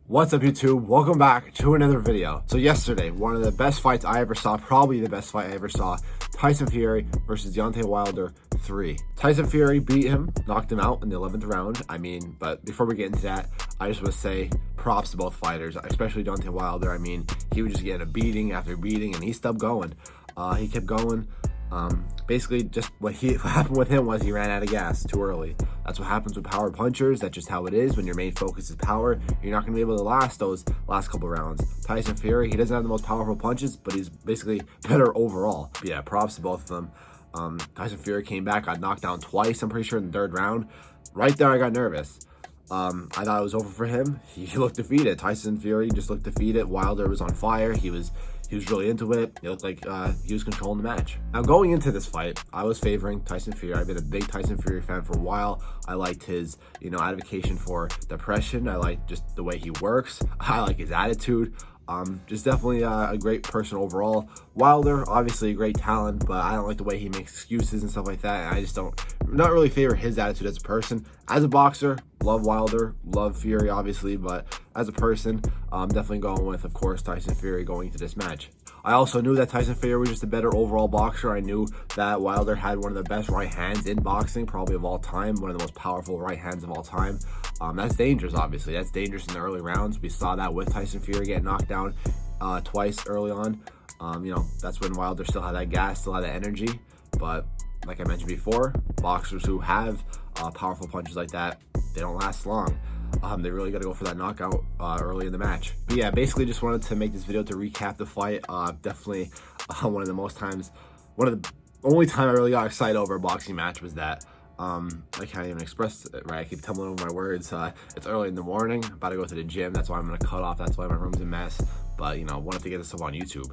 What's up, YouTube? Welcome back to another video. So yesterday, one of the best fights I ever saw, probably the best fight I ever saw, Tyson Fury versus Deontay Wilder 3. Tyson Fury beat him, knocked him out in the 11th round. But before we get into that, I just want to say props to both fighters, especially Deontay Wilder. He was just getting a beating after beating, and he stopped going. He kept going. Basically, just what happened with him was he ran out of gas too early. That's what happens with power punchers. That's just how it is. When your main focus is power, you're not going to be able to last those last couple rounds. Tyson Fury, he doesn't have the most powerful punches, but he's basically better overall. But yeah, props to both of them. Tyson Fury came back, got knocked down twice, I'm pretty sure, in the third round. Right there, I got nervous. I thought it was over for him. He looked defeated. Tyson Fury just looked defeated. Wilder was on fire. He was really into it. It looked like he was controlling the match. Now, going into this fight, I was favoring Tyson Fury. I've been a big Tyson Fury fan for a while. I liked his, advocacy for depression. I like just the way he works. I like his attitude. Just definitely a great person overall. Wilder, obviously a great talent, but I don't like the way he makes excuses and stuff like that. And I not really favor his attitude as a person. As a boxer, love Wilder, love Fury, obviously, but as a person, I'm definitely going with, of course, Tyson Fury going into this match. I also knew that Tyson Fury was just a better overall boxer. I knew that Wilder had one of the best right hands in boxing, probably of all time, one of the most powerful right hands of all time. That's dangerous, obviously. That's dangerous in the early rounds. We saw that with Tyson Fury getting knocked down twice early on. That's when Wilder still had that gas, still had that energy. But like I mentioned before, boxers who have powerful punches like that, they don't last long. They really got to go for that knockout early in the match. But yeah, basically just wanted to make this video to recap the fight. Definitely one of the only time I really got excited over a boxing match was that. I can't even express it right. I keep tumbling over my words. It's early in the morning, about to go to the gym. That's why I'm gonna cut off. That's why my room's a mess. But wanted to get this stuff on YouTube.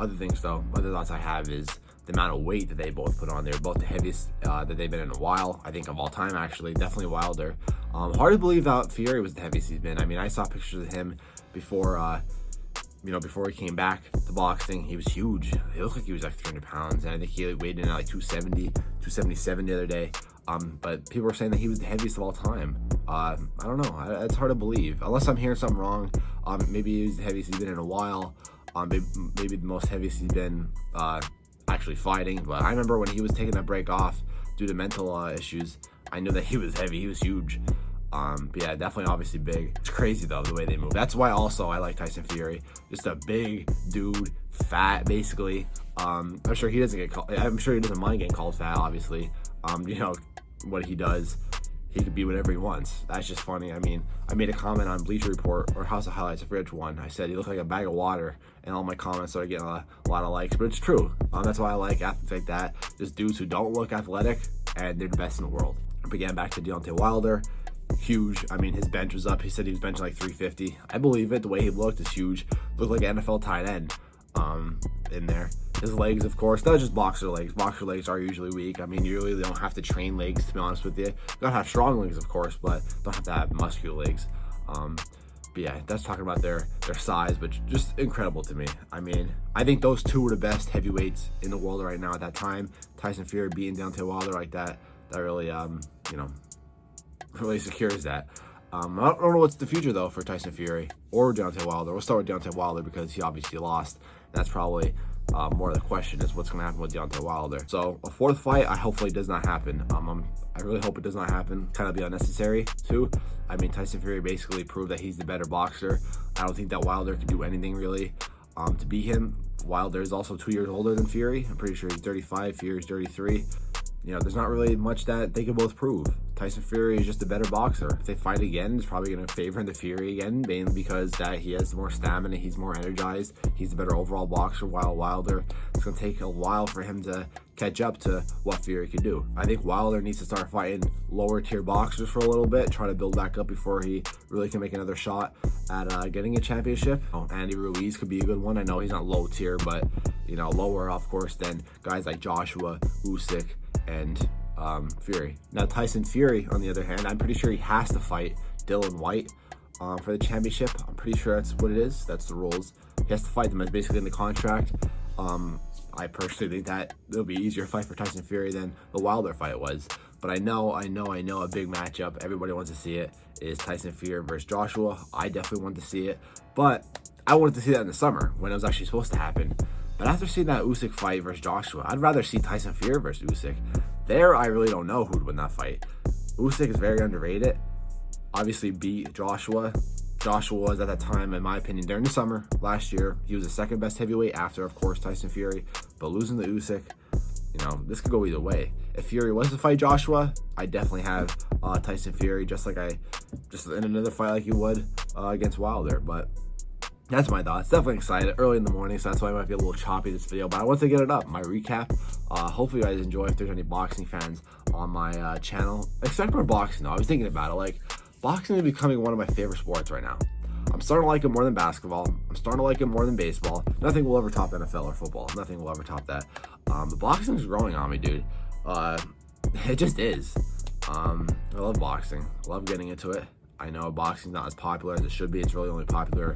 Other things though, other thoughts I have is the amount of weight that they both put on. They're both the heaviest that they've been in a while. I think of all time, actually. Definitely Wilder. Hard to believe that Fury was the heaviest he's been. I saw pictures of him before. Before he came back to boxing, he was huge. He looked like he was like 300 pounds, and I think he weighed in at like 270, 277 the other day. But people were saying that he was the heaviest of all time. I don't know. It's hard to believe, unless I'm hearing something wrong. Maybe he's the heaviest he's been in a while. Maybe the most heaviest he's been actually fighting. But I remember when he was taking that break off due to mental issues, I knew that he was heavy. He was huge. But yeah, definitely obviously big. It's crazy though, the way they move. That's why also I like Tyson Fury. Just a big dude, fat basically. I'm sure he doesn't mind getting called fat, obviously. What he does, he could be whatever he wants. That's just funny. I made a comment on Bleacher Report or House of Highlights, I forget which one. I said he looked like a bag of water, and all my comments started getting a lot of likes, but it's true. That's why I like athletes like that. Just dudes who don't look athletic, and they're the best in the world. But again, back to Deontay Wilder. Huge. His bench was up. He said he was benching like 350. I believe it. The way he looked is huge. Looked like an NFL tight end in there. His legs, of course, not just boxer legs. Boxer legs are usually weak. You really don't have to train legs, to be honest with you. You gotta have strong legs, of course, but don't have to have muscular legs. But yeah, that's talking about their size, but just incredible to me. I think those two were the best heavyweights in the world right now at that time. Tyson Fury beating Deontay Wilder like that really, really secures that. I don't know what's the future though for Tyson Fury or Deontay Wilder. We'll start with Deontay Wilder because he obviously lost. That's probably more of the question, is what's going to happen with Deontay Wilder. So a fourth fight, hopefully does not happen. I really hope it does not happen. Kind of be unnecessary too. Tyson Fury basically proved that he's the better boxer. I don't think that Wilder can do anything really to beat him. Wilder is also 2 years older than Fury. I'm pretty sure he's 35. Fury's 33. There's not really much that they can both prove. Tyson Fury is just a better boxer. If they fight again, it's probably going to favor the Fury again, mainly because that he has more stamina, he's more energized, he's a better overall boxer, while Wilder, it's going to take a while for him to catch up to what Fury can do. I think Wilder needs to start fighting lower tier boxers for a little bit, try to build back up before he really can make another shot at getting a championship. Andy Ruiz could be a good one. I know he's not low tier, but lower, of course, than guys like Joshua, Usyk, and Fury. Now Tyson Fury, on the other hand, I'm pretty sure he has to fight Dillian Whyte for the championship. I'm pretty sure that's what it is. That's the rules. He has to fight them. It's basically in the contract. I personally think that it'll be easier fight for Tyson Fury than the Wilder fight was. But But I know a big matchup. Everybody wants to see it. Is Tyson Fury versus Joshua. I definitely want to see it, but I wanted to see that in the summer when it was actually supposed to happen. But after seeing that Usyk fight versus Joshua, I'd rather see Tyson Fury versus Usyk. There, I really don't know who'd win that fight. Usyk is very underrated. Obviously beat Joshua. Joshua was at that time, in my opinion, during the summer last year. He was the second best heavyweight after, of course, Tyson Fury. But losing to Usyk, this could go either way. If Fury was to fight Joshua, I definitely have Tyson Fury, just in another fight like you would against Wilder. But that's my thoughts. Definitely excited. Early in the morning, so that's why I might be a little choppy this video. But I want to get it up. My recap. Hopefully you guys enjoy. If there's any boxing fans on my channel, expect more boxing though. I was thinking about it. Like, boxing is becoming one of my favorite sports right now. I'm starting to like it more than basketball. I'm starting to like it more than baseball. Nothing will ever top NFL or football. Nothing will ever top that. The boxing is growing on me, dude. It just is. I love boxing. I love getting into it. I know boxing's not as popular as it should be. It's really only popular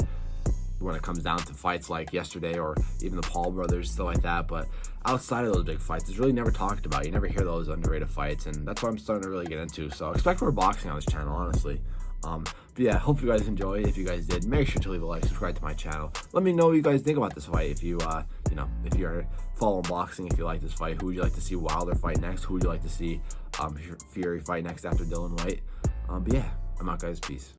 when it comes down to fights like yesterday or even the Paul brothers, stuff like that. But outside of those big fights, it's really never talked about. You never hear those underrated fights, and that's what I'm starting to really get into. So expect more boxing on this channel, honestly. But yeah, hope you guys enjoyed. If you guys did, make sure to leave a like, subscribe to my channel. Let me know what you guys think about this fight. If you, if you're following boxing, if you like this fight, who would you like to see Wilder fight next? Who would you like to see Fury fight next after Dylan White? But yeah, I'm out, guys. Peace.